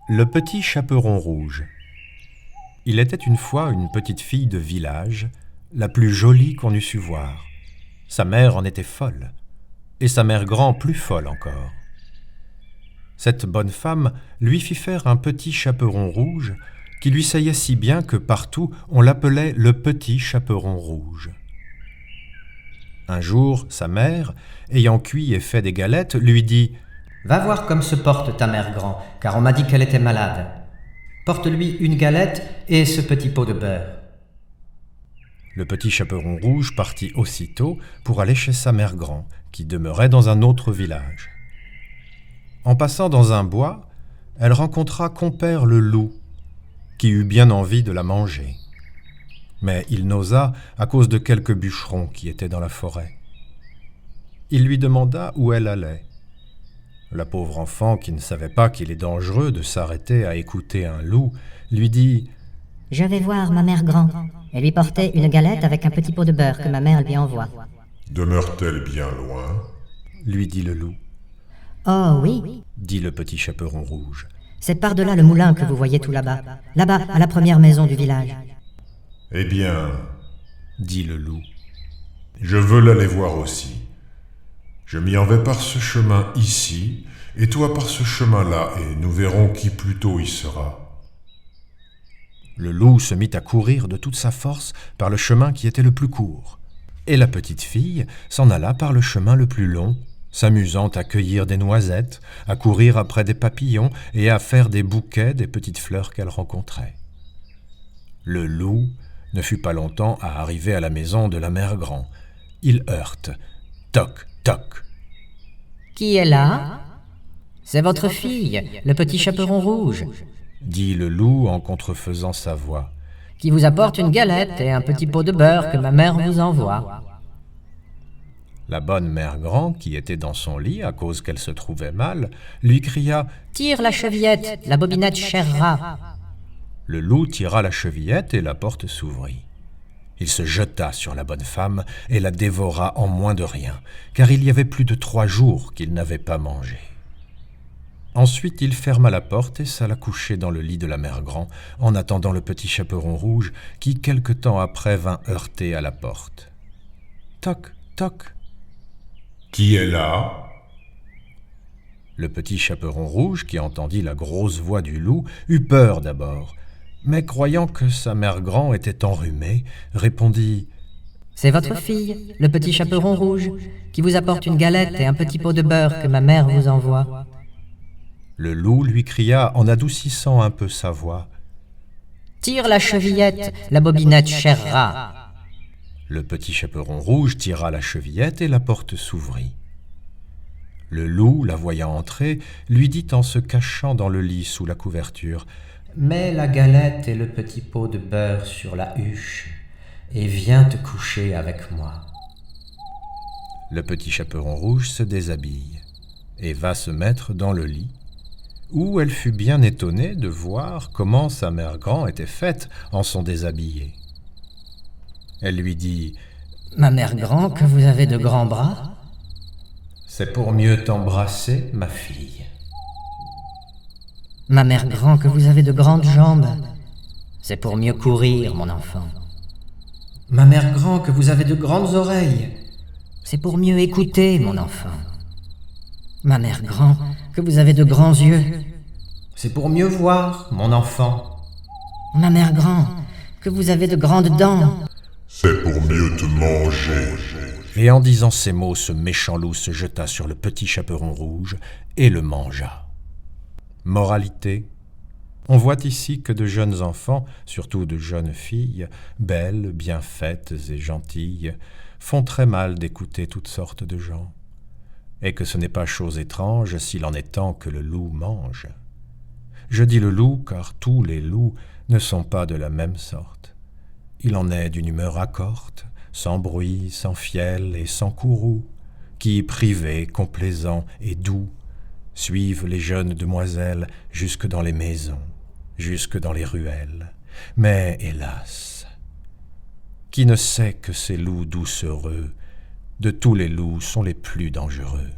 Le petit chaperon rouge. Il était une fois une petite fille de village, la plus jolie qu'on eût su voir. Sa mère en était folle, et sa mère grand plus folle encore. Cette bonne femme lui fit faire un petit chaperon rouge qui lui seyait si bien que partout on l'appelait le petit chaperon rouge. Un jour, sa mère, ayant cuit et fait des galettes, lui dit « Va voir comme se porte ta mère grand, car on m'a dit qu'elle était malade. Porte-lui une galette et ce petit pot de beurre. » Le petit chaperon rouge partit aussitôt pour aller chez sa mère grand, qui demeurait dans un autre village. En passant dans un bois, elle rencontra compère le loup, qui eut bien envie de la manger. Mais il n'osa à cause de quelques bûcherons qui étaient dans la forêt. Il lui demanda où elle allait. La pauvre enfant, qui ne savait pas qu'il est dangereux de s'arrêter à écouter un loup, lui dit « Je vais voir ma mère grand et lui porter une galette avec un petit pot de beurre que ma mère lui envoie. »« Demeure-t-elle bien loin ?» lui dit le loup. « Oh oui, dit le petit chaperon rouge. C'est par-delà le moulin que vous voyez tout là-bas, là-bas à la première maison du village. »« Eh bien, dit le loup, je veux l'aller voir aussi. Je m'y en vais par ce chemin ici, et toi par ce chemin-là, et nous verrons qui plus tôt y sera. » Le loup se mit à courir de toute sa force par le chemin qui était le plus court, et la petite fille s'en alla par le chemin le plus long, s'amusant à cueillir des noisettes, à courir après des papillons et à faire des bouquets des petites fleurs qu'elle rencontrait. Le loup ne fut pas longtemps à arriver à la maison de la mère grand. Il heurte. Toc, toc. « Qui est là ? C'est votre fille, le petit chaperon rouge, dit le loup en contrefaisant sa voix. qui vous apporte une galette et un petit pot de beurre que ma mère vous envoie. » La bonne mère grand, qui était dans son lit à cause qu'elle se trouvait mal, lui cria « Tire la chevillette, la bobinette cherra. » Le loup tira la chevillette et la porte s'ouvrit. Il se jeta sur la bonne femme et la dévora en moins de rien, car il y avait plus de 3 jours qu'il n'avait pas mangé. Ensuite, il ferma la porte et s'alla coucher dans le lit de la mère grand, en attendant le petit chaperon rouge qui, quelque temps après, vint heurter à la porte. Toc, toc. Qui est là ? Le petit chaperon rouge, qui entendit la grosse voix du loup, eut peur d'abord, mais croyant que sa mère grand était enrhumée, répondit « C'est votre fille, le petit chaperon rouge, qui vous apporte une galette et un petit pot de beurre que ma mère vous envoie. » Le loup lui cria en adoucissant un peu sa voix. « Tire la chevillette, la bobinette cherra. » Le petit chaperon rouge tira la chevillette et la porte s'ouvrit. Le loup, la voyant entrer, lui dit en se cachant dans le lit sous la couverture « Mets la galette et le petit pot de beurre sur la huche et viens te coucher avec moi. » Le petit chaperon rouge se déshabille et va se mettre dans le lit, où elle fut bien étonnée de voir comment sa mère grand était faite en son déshabillé. Elle lui dit « Ma mère grand, que vous avez de grands bras. »« C'est pour mieux t'embrasser, ma fille. » Ma mère grand, que vous avez de grandes jambes. »« C'est pour mieux courir, mon enfant. »« Ma mère grand, que vous avez de grandes oreilles. »« C'est pour mieux écouter, mon enfant. »« Ma mère grand, que vous avez de grands yeux. »« C'est pour mieux voir, mon enfant. »« Ma mère grand, que vous avez de grandes dents. »« C'est pour mieux te manger. » Et en disant ces mots, ce méchant loup se jeta sur le petit chaperon rouge et le mangea. Moralité: on voit ici que de jeunes enfants, surtout de jeunes filles, belles, bien faites et gentilles, font très mal d'écouter toutes sortes de gens, et que ce n'est pas chose étrange s'il en est temps que le loup mange. Je dis le loup car tous les loups ne sont pas de la même sorte. Il en est d'une humeur accorte, sans bruit, sans fiel et sans courroux, qui, privés, complaisants et doux, suivent les jeunes demoiselles jusque dans les maisons, jusque dans les ruelles. Mais, hélas, qui ne sait que ces loups doucereux, de tous les loups, sont les plus dangereux.